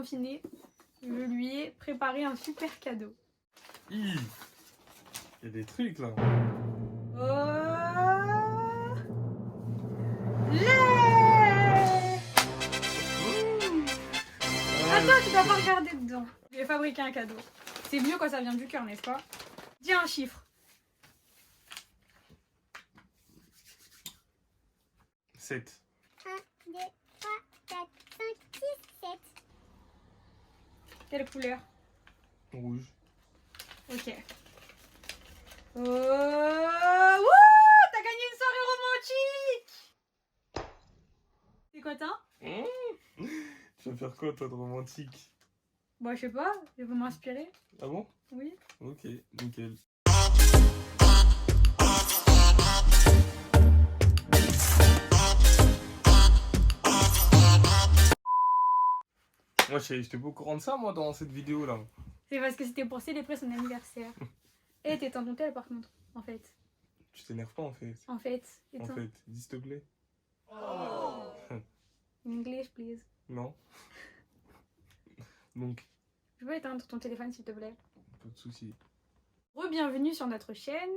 confiné, je lui ai préparé un super cadeau. Il y a des trucs là. Oh lait. Attends, tu dois pas regarder dedans. Je vais fabriquer un cadeau. C'est mieux quand ça vient du cœur, n'est-ce pas? Dis un chiffre. 7. 1, 2, 3, 4, 5, 6, 7. Quelle couleur? Rouge. Ok. Oh, wouh, t'as gagné une soirée romantique. C'est quoi t'as? Tu vas faire quoi toi de romantique? Bah je sais pas, je vais m'inspirer. Ah bon? Oui. Ok, nickel. Moi j'étais pas au courant de ça moi dans cette vidéo là. C'est parce que c'était pour célébrer son anniversaire. Et t'es dans ton tel par contre, en fait. Tu t'énerves pas en fait. En fait. En fait, dis s'il te plaît. English, please. Non. Donc, Je peux éteindre ton téléphone s'il te plaît. pas de soucis. Re-bienvenue sur notre chaîne.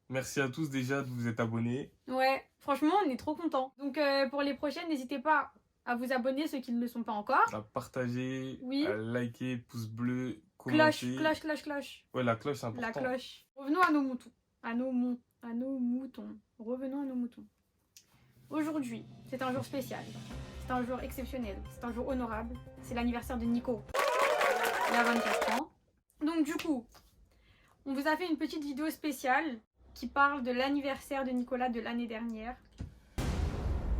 Merci à tous déjà de vous être abonnés. Ouais, franchement, on est trop contents. Donc pour les prochaines, n'hésitez pas à vous abonner, ceux qui ne le sont pas encore. À partager, Oui. à liker, pouce bleu, Cloche, commenter. cloche, cloche, cloche. Ouais, la cloche c'est important. La cloche. Revenons à nos moutons. À nos moutons. Revenons à nos moutons. Aujourd'hui, c'est un jour spécial. C'est un jour exceptionnel. C'est un jour honorable. C'est l'anniversaire de Nico. Il a 24 ans. Donc du coup, on vous a fait une petite vidéo spéciale qui parle de l'anniversaire de Nicolas de l'année dernière,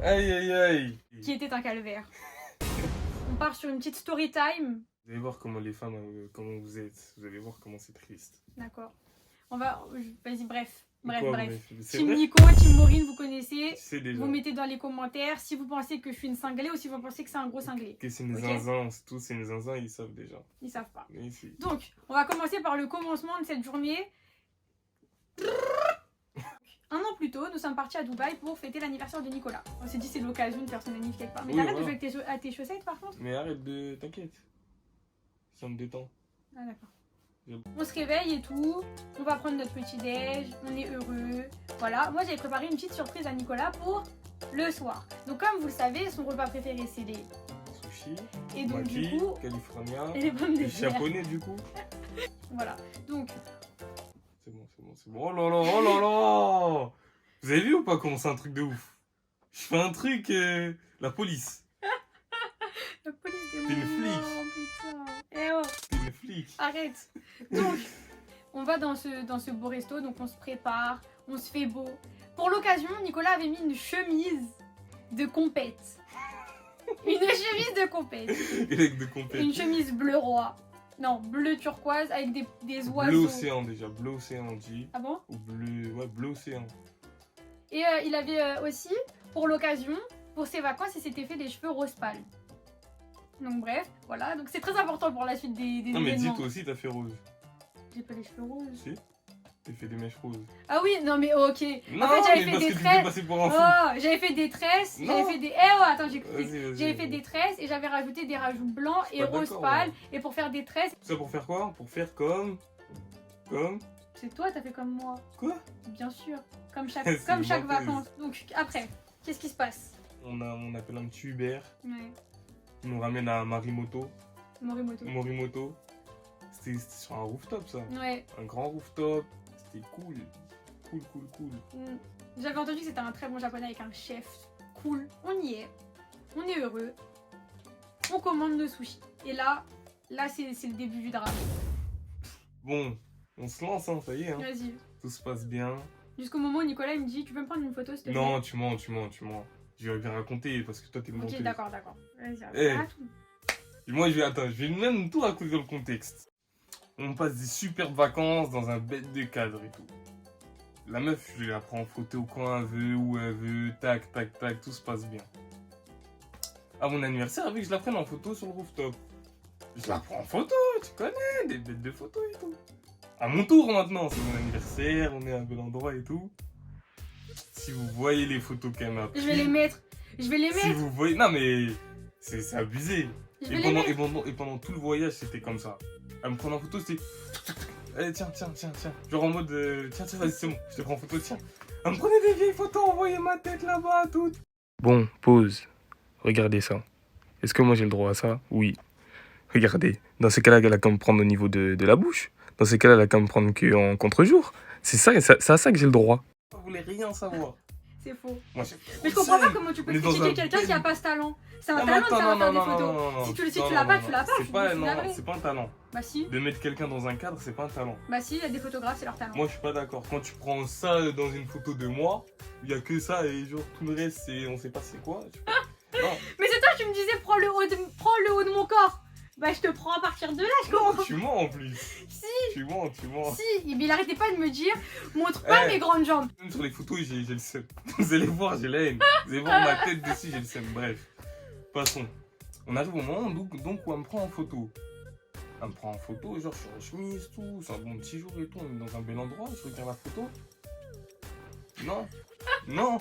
Aïe aïe aïe. qui était un calvaire. On part sur une petite story time. Vous allez voir comment les femmes, comment vous êtes. Vous allez voir comment c'est triste. D'accord. On va... Vas-y, bref. Quoi, Bref. C'est Team vrai. Nico, Team Maureen, vous connaissez. Tu sais déjà. Vous mettez dans les commentaires si vous pensez que je suis une cinglée ou si vous pensez que c'est un gros cinglé. Que c'est une Ok. zinzin, tous c'est une zinzin, ils savent déjà. Ils savent pas. Mais si. Donc, on va commencer par le commencement de cette journée. Un an plus tôt, nous sommes partis à Dubaï pour fêter l'anniversaire de Nicolas. On s'est dit c'est l'occasion de faire son anniversaire quelque part. Mais Oui, t'arrêtes voilà. de jouer avec tes chaussettes par contre. Mais arrête de. T'inquiète. Ça me détend. Ah d'accord. Je- On se réveille et tout, on va prendre notre petit déj, on est heureux. Voilà, moi j'avais préparé une petite surprise à Nicolas pour le soir. Donc comme vous le savez, son repas préféré c'est les... Sushi, Et donc maki, du coup... californien, Et les pommes de les terre. japonais du coup. Voilà, donc... C'est bon, c'est bon, c'est bon. Oh là là, oh là là. Vous avez vu ou pas comment c'est un truc de ouf? Je fais un truc, la police. La police des T'es une flic. morts, putain. Eh oh, T'es une flic. arrête. Donc, on va dans ce beau resto, donc on se prépare, on se fait beau. Pour l'occasion, Nicolas avait mis une chemise de compète. Une chemise de compète. Avec de compète. Une chemise bleu roi. Non, bleu turquoise avec des Bleu oiseaux. océan déjà, bleu océan on dit. Ah bon? Ou bleu, ouais, bleu océan. Et il avait aussi, pour l'occasion, pour ses vacances, il s'était fait des cheveux rose pâle. Donc bref, voilà. Donc c'est très important pour la suite des Non mais dis événements. toi aussi t'as fait rose. J'ai pas les cheveux roses. Si? T'as fait des mèches roses. Ah oui, non mais ok. Non, en fait, j'avais mais fait parce des que tu t'es tresses. passé pour un fou. Oh, j'avais fait des tresses. Non. J'avais fait des. Eh oh, attends, j'écoute. Vas-y. J'avais fait des tresses et j'avais rajouté des rajouts blancs Je suis et pas rose d'accord, pâle. ouais. Et pour faire des tresses, Tout ça pour faire quoi? Pour faire comme. c'est toi, t'as fait comme moi. Quoi? Bien sûr. Comme chaque, C'est comme chaque une menteuse. vacances. Donc après, qu'est-ce qui se passe? On appelle un petit Uber. Ouais, Il nous ramène à Morimoto. Morimoto. C'était sur un rooftop ça. Ouais. Un grand rooftop. C'était cool. Cool. Mm. J'avais entendu que c'était un très bon japonais avec un chef. Cool. On y est. On est heureux. On commande nos sushis. Et là c'est le début du drame. Bon, on se lance, hein, ça y est. Hein. Vas-y. Tout se passe bien. Jusqu'au moment où Nicolas il me dit tu peux me prendre une photo s'il te plaît? Non, tu mens. Je vais bien raconter parce que toi t'es une Ok, menteuse. d'accord. Vas-y, Eh. ah, tout. Et moi, je vais même tout raconter dans le contexte. On passe des superbes vacances dans un bête de cadre et tout. La meuf, je la prends en photo quand elle veut, où elle veut, tac, tout se passe bien. À mon anniversaire, avec, je la prenne en photo sur le rooftop. Je la prends en photo, tu connais, des bêtes de photos et tout. À mon tour maintenant, c'est mon anniversaire, on est à un bel endroit et tout. Si vous voyez les photos qu'elle m'a prises. Je vais les mettre. Si vous voyez. Non mais. C'est abusé. Je vais les mettre. Et pendant tout le voyage, c'était comme ça. Elle me prend en photo, c'était... Allez, tiens. Genre en mode, tiens, vas-y, c'est bon, je te prends en photo, tiens. Elle me prenait des vieilles photos, envoyait ma tête là-bas, tout. Bon, pause. Regardez ça. Est-ce que moi j'ai le droit à ça? Oui. Regardez. Dans ces cas-là, elle a qu'à me prendre au niveau de la bouche. Dans ces cas-là, elle a qu'à me prendre qu'en contre-jour. C'est à ça que j'ai le droit. Vous voulez rien savoir. C'est faux. Moi, Mais je comprends pas comment tu peux critiquer quelqu'un qui a pas ce talent. C'est un talent de savoir faire des photos. Si tu l'as pas, tu l'as pas. C'est pas, non, c'est pas un talent. Bah si. De mettre quelqu'un dans un cadre, c'est pas un talent. Bah si, il y a des photographes, c'est leur talent. Moi, je suis pas d'accord. Quand tu prends ça dans une photo de moi, il y a que ça et genre tout le reste, on sait pas c'est quoi. Non. Mais c'est toi qui me disais prends le haut de mon corps. Bah je te prends à partir de là, je comprends. Non, tu mens en plus. Si. Tu mens. Si, mais il arrêtait pas de me dire montre pas mes grandes jambes. Même sur les photos, j'ai le seum. Vous allez voir, j'ai la haine. Vous allez voir ma tête dessus, j'ai le seum. Bref, passons. On arrive au moment donc où elle me prend en photo. Elle me prend en photo, genre je suis en chemise, tout. C'est un bon petit jour et tout. On est dans un bel endroit. Je regarde la photo. Non.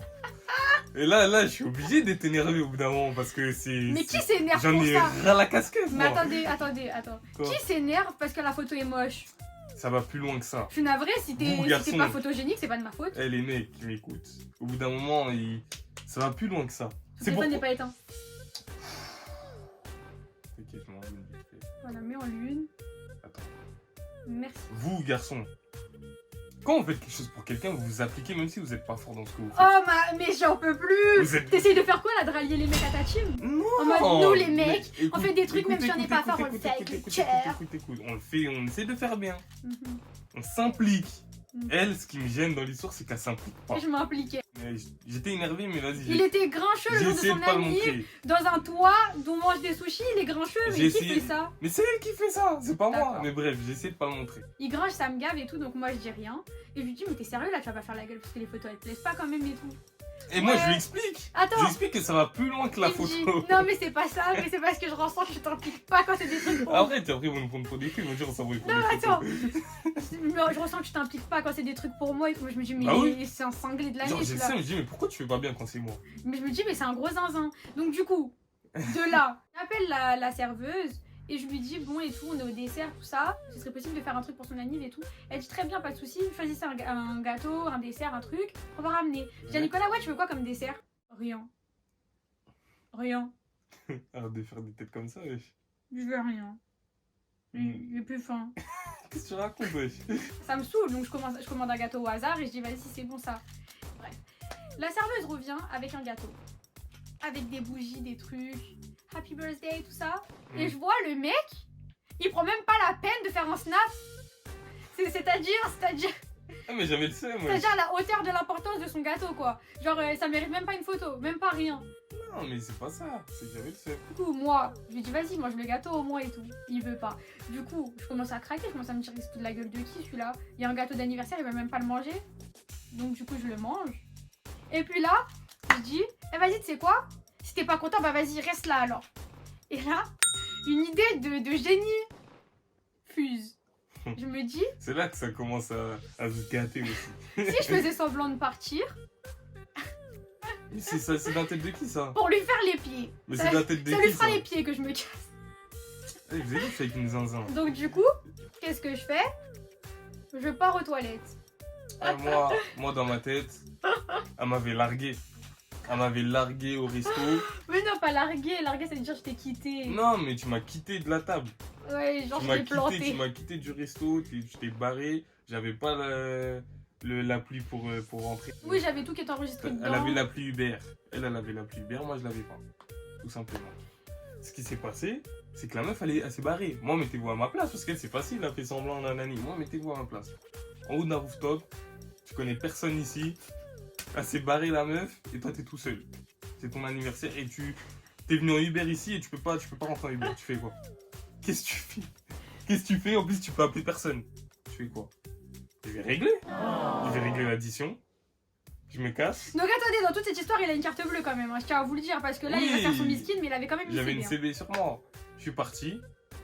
Et là, je suis obligé d'être énervé au bout d'un moment parce que c'est... Mais qui s'énerve pour J'en ai ça? ras la casquette, Mais moi. attendez. Quoi? Qui s'énerve parce que la photo est moche? Ça va plus loin que ça. Je suis navrée, si t'es garçon. pas photogénique, c'est pas de ma faute. Eh, les mecs qui m'écoutent. Au bout d'un moment, ça va plus loin que ça. Le téléphone n'est pas éteint. Ok, je m'en vais vite fait. Voilà, mets en lune. Attends. Merci. Vous, garçons, quand vous faites quelque chose pour quelqu'un, vous vous appliquez même si vous n'êtes pas fort dans ce que vous faites. Oh mais j'en peux plus. Vous êtes... T'essayes de faire quoi là, de rallier les mecs à ta team? Non. En mode nous les mecs, Mais on fait des trucs même si on n'est pas fort, on le fait avec le cœur. Écoute, on le fait, on essaie de faire bien. Mhm. On s'implique. Mhm. Elle, ce qui me gêne dans l'histoire, c'est qu'elle s'implique pas. Je m'impliquais. Mais j'étais énervé, mais vas-y. Il était grincheux le jour de J'essaie de son pas le ami, montrer. dans un toit d'où on mange des sushis, il est grincheux, mais J'ai qui essayé. fait ça? Mais c'est elle qui fait ça, c'est pas moi. D'accord. Mais bref, j'essaie de pas le montrer. Il grinche, ça me gave et tout, donc moi je dis rien. Et je lui dis, mais t'es sérieux là, tu vas pas faire la gueule parce que les photos elles te plaisent pas quand même et tout. Et moi, Ouais. je lui explique. Attends. Je lui explique que ça va plus loin que la Il me dit, photo. non mais c'est pas ça, mais c'est parce que je ressens que je t'implique pas quand c'est des trucs pour Après, ils vont nous prendre pour des filles, ils vont dire on s'envoie pour Non, des attends. photos. je ressens que tu t'impliques pas quand c'est des trucs pour moi et tout. Moi je me dis, mais Bah oui. c'est un cinglé de Genre, l'année j'ai le celui-là. seum, je dis mais pourquoi tu fais pas bien quand c'est moi? Mais je me dis, mais c'est un gros zinzin. Donc du coup, de là, j'appelle la serveuse et je lui dis, bon et tout, on est au dessert, tout ça. Ce serait possible de faire un truc pour son anniv et tout. Elle dit, très bien, pas de soucis, choisissez un gâteau, un dessert, un truc, on va ramener. Je dis à Nicolas, ouais, tu veux quoi comme dessert? Rien. Arrête de faire des têtes comme ça, wesh. Je veux rien. J'ai plus faim. Qu'est-ce que tu racontes, wesh? Ça me saoule, donc je commande un gâteau au hasard et je dis, vas-y, c'est bon ça. Bref. La serveuse revient avec un gâteau. Avec des bougies, des trucs. Happy birthday, tout ça. Et je vois le mec, il prend même pas la peine de faire un snap. C'est-à-dire Ah, mais j'avais le seum, wesh. c'est-à-dire la hauteur de l'importance de son gâteau, quoi. Genre, ça mérite même pas une photo, même pas rien. Non, mais c'est pas ça, c'est que j'avais le seum. Du coup, moi, je lui dis, vas-y, mange le gâteau au moins et tout. Il veut pas. Du coup, je commence à craquer, je commence à me dire, il se fout de la gueule de qui celui-là? Il y a un gâteau d'anniversaire, il va même pas le manger. Donc, du coup, je le mange. Et puis là, je dis, eh vas-y, tu sais quoi? Si t'es pas content, bah vas-y, reste là alors. Et là, une idée de génie fuse. Je me dis, C'est là que ça commence à se gâter aussi. si je faisais semblant de partir, Mais c'est dans la tête de qui ça? pour lui faire les pieds. Mais Ça- c'est dans la tête de Ça qui lui fera ça? les pieds que je me casse. Eh, vous avez dit que c'est avec une zinzin. Donc du coup, qu'est-ce que je fais? Je pars aux toilettes. Ah, moi, dans ma tête, elle m'avait largué. Elle m'avait largué au resto. Mais non, pas larguer. Larguer, ça veut dire je t'ai quitté. Non, mais tu m'as quitté de la table. Ouais, genre Tu je m'as t'ai quitté, planté. tu m'as quitté du resto, tu t'es barré. J'avais pas l'appli pour rentrer. Oui, j'avais tout qui était enregistré dedans. Elle avait l'appli Uber. Elle avait l'appli Uber, moi je l'avais pas. Tout simplement. Ce qui s'est passé, c'est que la meuf elle s'est barrée. Moi, mettez-vous à ma place parce qu'elle c'est facile, elle a fait semblant nanani. Moi, mettez-vous à ma place. En haut d'un rooftop, tu connais personne ici. Elle s'est barrée la meuf et toi t'es tout seul. C'est ton anniversaire et t'es venu en Uber ici et tu peux pas rentrer en Uber. Tu fais quoi? Qu'est-ce que tu fais? Qu'est-ce que tu fais? En plus, tu peux appeler personne. Tu fais quoi? Je vais régler. Je vais régler l'addition. Je me casse. Donc attendez, dans toute cette histoire, il a une carte bleue quand même. Hein. Je tiens à vous le dire parce que là, il va Oui. faire son miskin, mais il avait quand même une J'avais CB. une hein. CB sur moi. Je suis parti.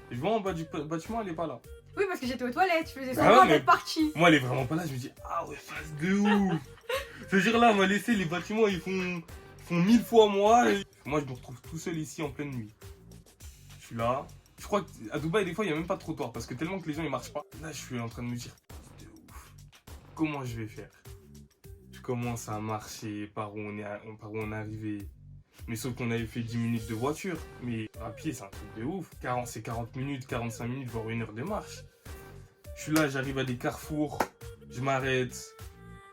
Et je vois en bas du bâtiment, elle est pas là. Oui, parce que j'étais aux toilettes. Je faisais Ah semblant ouais, mais- d'être partie. Moi, elle est vraiment pas là. Je me dis, ah ouais, face de ouf. C'est-à-dire là, on m'a laissé les bâtiments, ils font 1000 fois moi. Et... Moi, je me retrouve tout seul ici en pleine nuit. Je suis là. Je crois qu'à Dubaï, des fois, il n'y a même pas de trottoir parce que tellement que les gens ils marchent pas. Là, je suis en train de me dire, de ouf, comment je vais faire? Je commence à marcher par où on est arrivé. Mais sauf qu'on avait fait 10 minutes de voiture. Mais à pied, c'est un truc de ouf. C'est 40 minutes, 45 minutes, voire 1 heure de marche. Je suis là, j'arrive à des carrefours. Je m'arrête.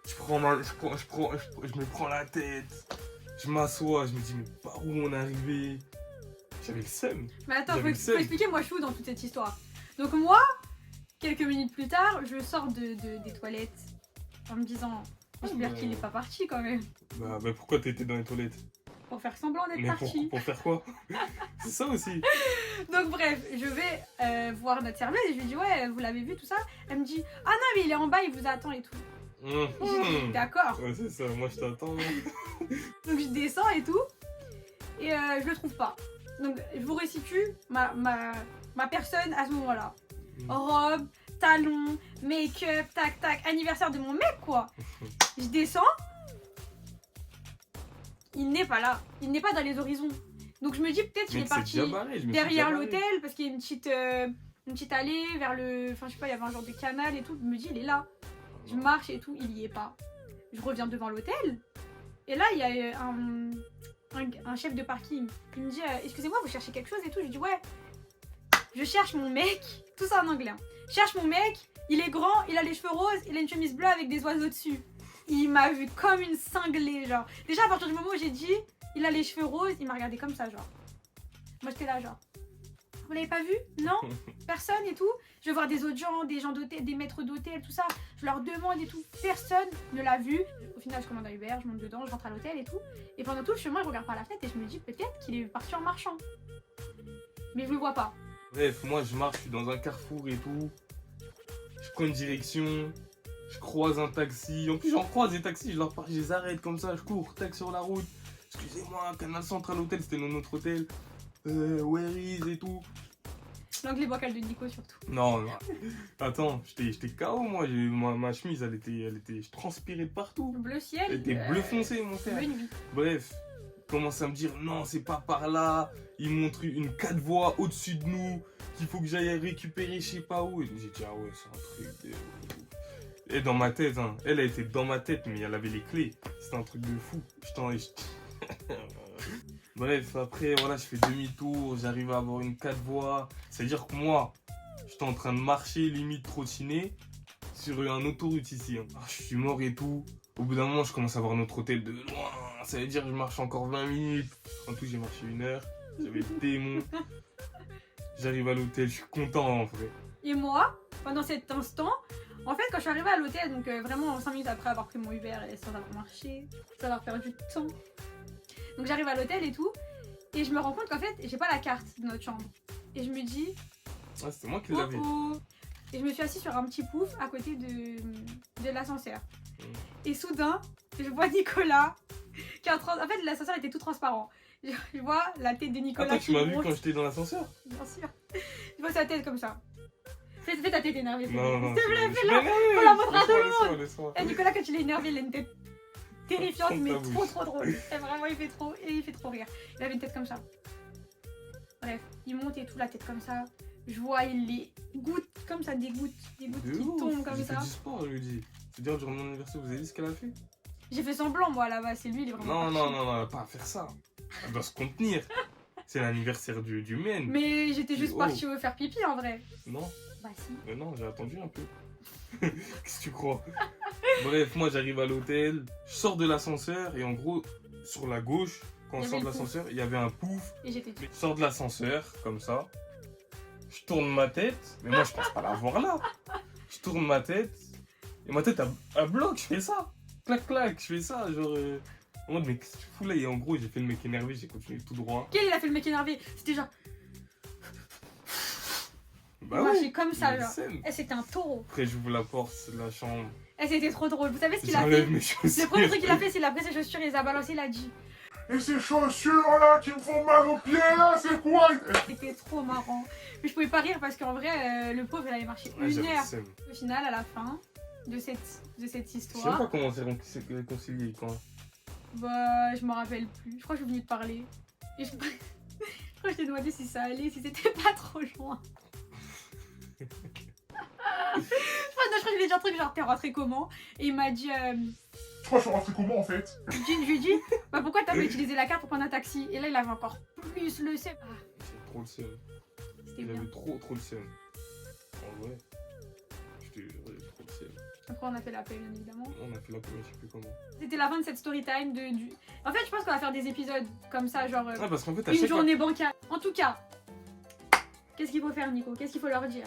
Je me prends la tête. Je m'assois. Je me dis, mais par où on est arrivé? J'avais le seum. Mais attends, J'avais le faut seum. expliquer, moi je suis où dans toute cette histoire. Donc moi, quelques minutes plus tard, je sors des toilettes en me disant, j'espère bah. qu'il n'est pas parti quand même. Bah pourquoi t'étais dans les toilettes? Pour faire semblant d'être Mais parti. pour faire quoi? C'est ça aussi. Donc bref, je vais voir notre serveuse et je lui dis, ouais, vous l'avez vu tout ça? Elle me dit, ah non, mais il est en bas, il vous attend et tout. J'ai dit, d'accord. Ouais, c'est ça, moi je t'attends. Donc je descends et tout, et je le trouve pas. Donc je vous resitue ma personne à ce moment-là. Robe, talons, make-up, tac tac, anniversaire de mon mec quoi. Je descends, il n'est pas là, il n'est pas dans les horizons. Donc je me dis peut-être qu'il est parti derrière l'hôtel parce qu'il y a une petite allée vers le... Enfin je sais pas, il y avait un genre de canal et tout, je me dis il est là. Je marche et tout, il y est pas. Je reviens devant l'hôtel et là il y a un chef de parking qui me dit excusez-moi, vous cherchez quelque chose et tout. Je dis ouais, je cherche mon mec, tout ça en anglais. Hein. Je cherche mon mec, il est grand, il a les cheveux roses, il a une chemise bleue avec des oiseaux dessus. Il m'a vu comme une cinglée, genre. Déjà à partir du moment où j'ai dit il a les cheveux roses, il m'a regardé comme ça, genre. Moi j'étais là, genre. Vous l'avez pas vu? Non? Personne et tout. Je vais voir des autres gens, des gens d'hôtel, des maîtres d'hôtel, tout ça. Je leur demande et tout. Personne ne l'a vu. Au final, je commande un Uber, je monte dedans, je rentre à l'hôtel et tout. Et pendant tout le chemin, je regarde par la fenêtre et je me dis peut-être qu'il est parti en marchant. Mais je le vois pas. Bref, moi je marche, je suis dans un carrefour et tout. Je prends une direction. Je croise un taxi. En plus, j'en croise des taxis, je leur parle, je les arrête comme ça, je cours, tac sur la route. Excusez-moi, Canal Central Hotel, c'était notre hôtel. Where is et tout. L'anglais vocal de Nico surtout. Non. Attends, j'étais KO moi. Ma chemise, elle était. Je transpirais de partout. Bleu ciel. Elle était bleu foncé, mon frère. Bleu nuit. Bref, commence à me dire non, c'est pas par là. Il montre une 4 voies au-dessus de nous qu'il faut que j'aille récupérer, je sais pas où. Et j'ai dit ah ouais, c'est un truc de. Et dans ma tête, hein. Elle était dans ma tête, mais elle avait les clés. C'était un truc de fou. Bref, après, voilà, je fais demi-tour, j'arrive à avoir une 4 voies. C'est-à-dire que moi, j'étais en train de marcher, limite trottiner, sur un autoroute ici. Hein. Je suis mort et tout. Au bout d'un moment, je commence à voir notre hôtel de loin. Ça veut dire que je marche encore 20 minutes. En tout, j'ai marché 1 heure. J'avais le démon. J'arrive à l'hôtel, je suis content en vrai. Et moi, pendant cet instant, en fait, quand je suis arrivée à l'hôtel, donc vraiment 5 minutes après avoir pris mon Uber et sans avoir marché, sans avoir perdu de temps. Donc j'arrive à l'hôtel et tout, et je me rends compte qu'en fait, j'ai pas la carte de notre chambre. Et je me dis... Ah, c'était moi qui l'avais. Et je me suis assise sur un petit pouf à côté de l'ascenseur. Et soudain, je vois Nicolas, qui est en train... En fait, l'ascenseur était tout transparent. Je vois la tête de Nicolas. Attends, tu m'as vu quand j'étais dans l'ascenseur? Bien sûr. Je vois sa tête comme ça. Fais ta tête énervée. Non, s'il te plaît, fais-la. On la montrera à tout le monde. monde. Et Nicolas, quand il est énervé, il a une tête terrifiante, Ferme mais ta bouche. trop drôle. Et vraiment, il fait trop rire. Il avait une tête comme ça. Bref, il monte et tout, la tête comme ça. Je vois, il les gouttes comme ça, des gouttes qui tombent comme J'ai ça. fait du sport, je lui dis. C'est-à-dire, durant mon anniversaire, vous avez vu ce qu'elle a fait? J'ai fait semblant, moi, là-bas. C'est lui, il est vraiment. Non, elle va pas faire ça. Elle doit se contenir. C'est l'anniversaire du men. Mais j'étais juste partie faire pipi en vrai. Non. Bah si. Mais non, j'ai attendu un peu. Qu'est-ce que tu crois? Bref, moi j'arrive à l'hôtel, je sors de l'ascenseur et en gros, sur la gauche, quand on sort de l'ascenseur, il y avait un pouf. Et j'étais Je sors de l'ascenseur, comme ça. Je tourne ma tête, mais moi je pense pas la voir là. Je tourne ma tête, et ma tête elle bloque, je fais ça. Clac clac, je fais ça, genre. En mode, mais qu'est-ce que tu fous là? Et en gros, j'ai fait le mec énervé, j'ai continué tout droit. Quel il a fait le mec énervé? C'était genre. Bah moi, ouais, j'ai comme ça, genre. scène. C'était un taureau. Après, j'ouvre la porte de la chambre. C'était trop drôle. Vous savez ce qu'il a J'enlève fait? mes chaussures. Le premier truc qu'il a fait, c'est qu'il a pris ses chaussures et il les a balancées, il a dit. Et ces chaussures là qui me font mal aux pieds là, c'est quoi? C'était trop marrant. Mais je pouvais pas rire parce qu'en vrai, le pauvre, il avait marché Ouais, 1 heure. seum. Au final, à la fin de cette Je sais histoire, pas comment c'est réconcilié quand. bah, je me rappelle plus. Je crois que je suis venue te parler. Et je crois que je t'ai demandé si ça allait, si c'était pas trop loin. Je crois que je lui ai dit un truc genre t'es rentré comment? Et il m'a dit Je crois que je suis rentré comment en fait? je lui ai dit bah pourquoi t'as pas utilisé la carte pour prendre un taxi? Et là il avait encore plus le seum. Ah, J'ai trop le seum. c'était Il bien. avait trop le seum. En vrai. Je te jure, il avait trop le seum. Après on a fait la paix bien évidemment. On a fait la première, je sais plus comment. C'était la fin de cette story time du. En fait je pense qu'on va faire des épisodes comme ça genre Ah, parce qu'en fait, à une chaque fois. journée bancale. En tout cas, qu'est-ce qu'il faut faire Nico? Qu'est-ce qu'il faut leur dire?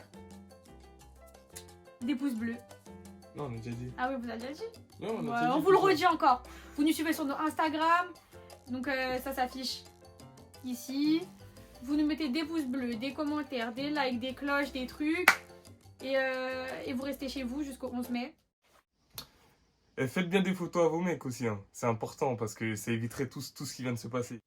Des pouces bleus. Non, on a déjà dit. Ah oui vous avez déjà dit? Non, on a Ouais, déjà on dit vous le tout ça. redit encore. Vous nous suivez sur nos Instagram. Donc ça s'affiche ici. Vous nous mettez des pouces bleus, des commentaires, des likes, des cloches, des trucs. Et vous restez chez vous jusqu'au 11 mai. Et faites bien des photos à vos mecs aussi, hein. C'est important parce que ça éviterait tout ce qui vient de se passer.